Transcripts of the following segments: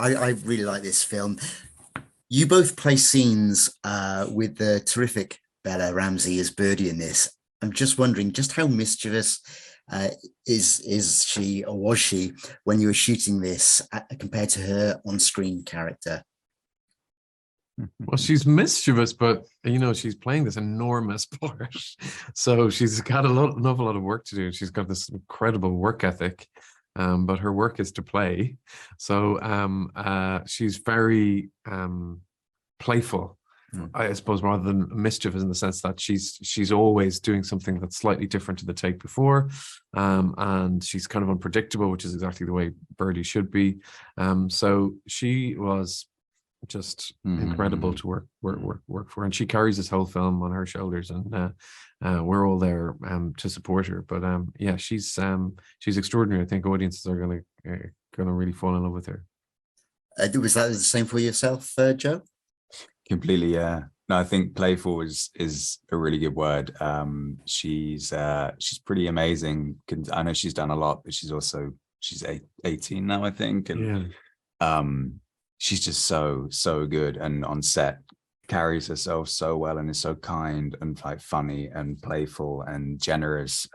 I really like this film. You both play scenes with the terrific Bella Ramsey as Birdie in this. I'm just wondering just how mischievous uh, is she or was she when you were shooting this compared to her on-screen character? Well, she's mischievous, but she's playing this enormous part, so she's got an awful lot of work to do. She's got this incredible work ethic, but her work is to play. So she's very playful, I suppose, rather than mischievous, in the sense that she's always doing something that's slightly different to the take before, and she's kind of unpredictable, which is exactly the way Birdie should be. So she was just incredible to work for, and she carries this whole film on her shoulders, and we're all there to support her. But yeah, she's extraordinary. I think audiences are gonna really fall in love with her. Was that the same for yourself, Joe? Completely, yeah. No, I think playful is a really good word. She's pretty amazing. I know she's done a lot, but she's 18 now, I think, and she's just so good, and on set carries herself so well, and is so kind and like funny and playful and generous.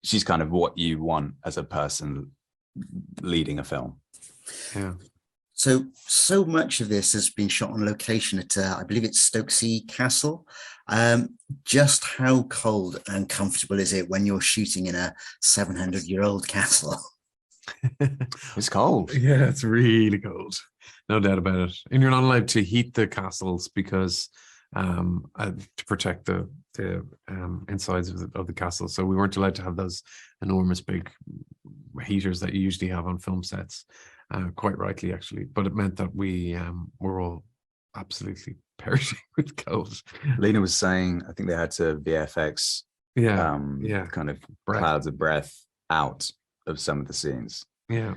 She's kind of what you want as a person leading a film. Yeah. So much of this has been shot on location at, I believe it's Stokesay Castle. Just how cold and comfortable is it when you're shooting in a 700-year-old castle? It's cold. Yeah, it's really cold. No doubt about it. And you're not allowed to heat the castles because to protect the insides of the castle. So we weren't allowed to have those enormous big heaters that you usually have on film sets. Quite rightly, actually, but it meant that we were all absolutely perishing with cold. Lena was saying, I think they had to VFX, kind of clouds of breath out of some of the scenes. Yeah,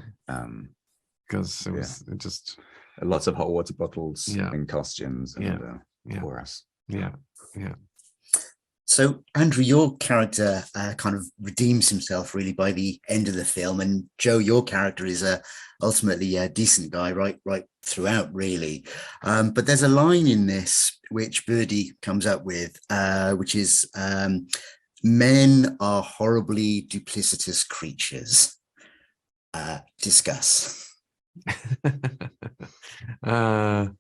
because it was just lots of hot water bottles and costumes and chorus. Yeah. So, Andrew, your character kind of redeems himself really by the end of the film, and Joe, your character is ultimately a decent guy right throughout, really. But there's a line in this which Birdie comes up with, which is, "Men are horribly duplicitous creatures." Discuss. Can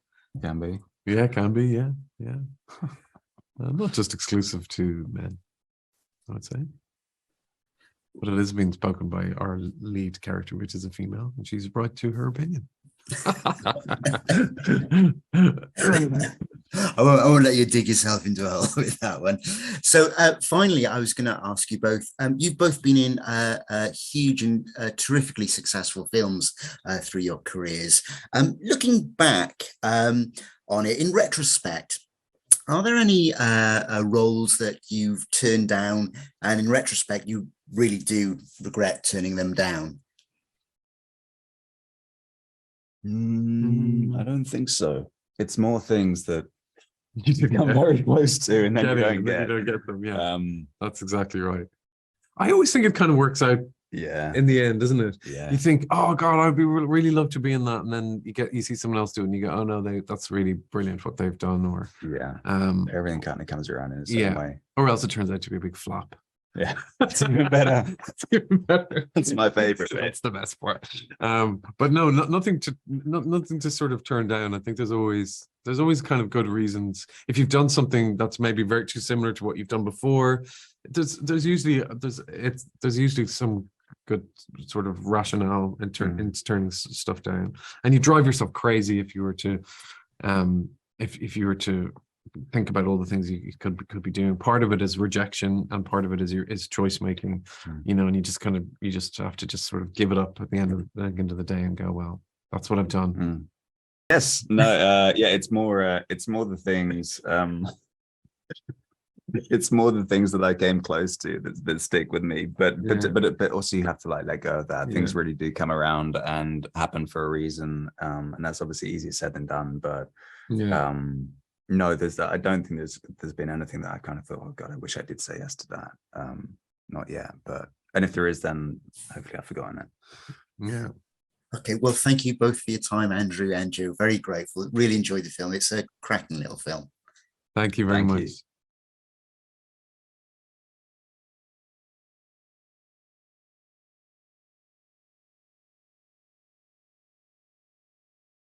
be. Yeah, can be. Yeah. Not just exclusive to men, I would say, but it is being spoken by our lead character, which is a female, and she's right to her opinion. I won't let you dig yourself into a hole with that one. So finally, I was going to ask you both, you've both been in huge and terrifically successful films through your careers. Looking back on it in retrospect, are there any roles that you've turned down and in retrospect you really do regret turning them down? I don't think so. It's more things that you come very close to and then you don't get them. Yeah, that's exactly right. I always think it kind of works out. Yeah. In the end, doesn't it? Yeah. You think, oh God, I'd be really love to be in that, and then you see someone else do it, and you go, oh no, that's really brilliant what they've done, or everything kind of comes around in a certain way. Or else it turns out to be a big flop. Yeah, that's even better. That's even better. That's my favorite. It's the best part. But no, nothing to sort of turn down. I think there's always kind of good reasons. If you've done something that's maybe very too similar to what you've done before, there's usually some good sort of rationale in turning stuff down. And you drive yourself crazy if you were to if you were to think about all the things you could be doing. Part of it is rejection, and part of it is choice making. And you just have to just sort of give it up at the end of the day and go, well, that's what I've done. Yes. No. It's more the things. It's more the things that I came close to that stick with me. But also you have to like let go of that. Things really do come around and happen for a reason. And that's obviously easier said than done. But no, I don't think there's been anything that I kind of thought, oh God, I wish I did say yes to that. Not yet, and if there is, then hopefully I've forgotten it. Yeah. Okay, well, thank you both for your time, Andrew and Joe. Very grateful. Really enjoyed the film. It's a cracking little film. Thank you very Thank much. you.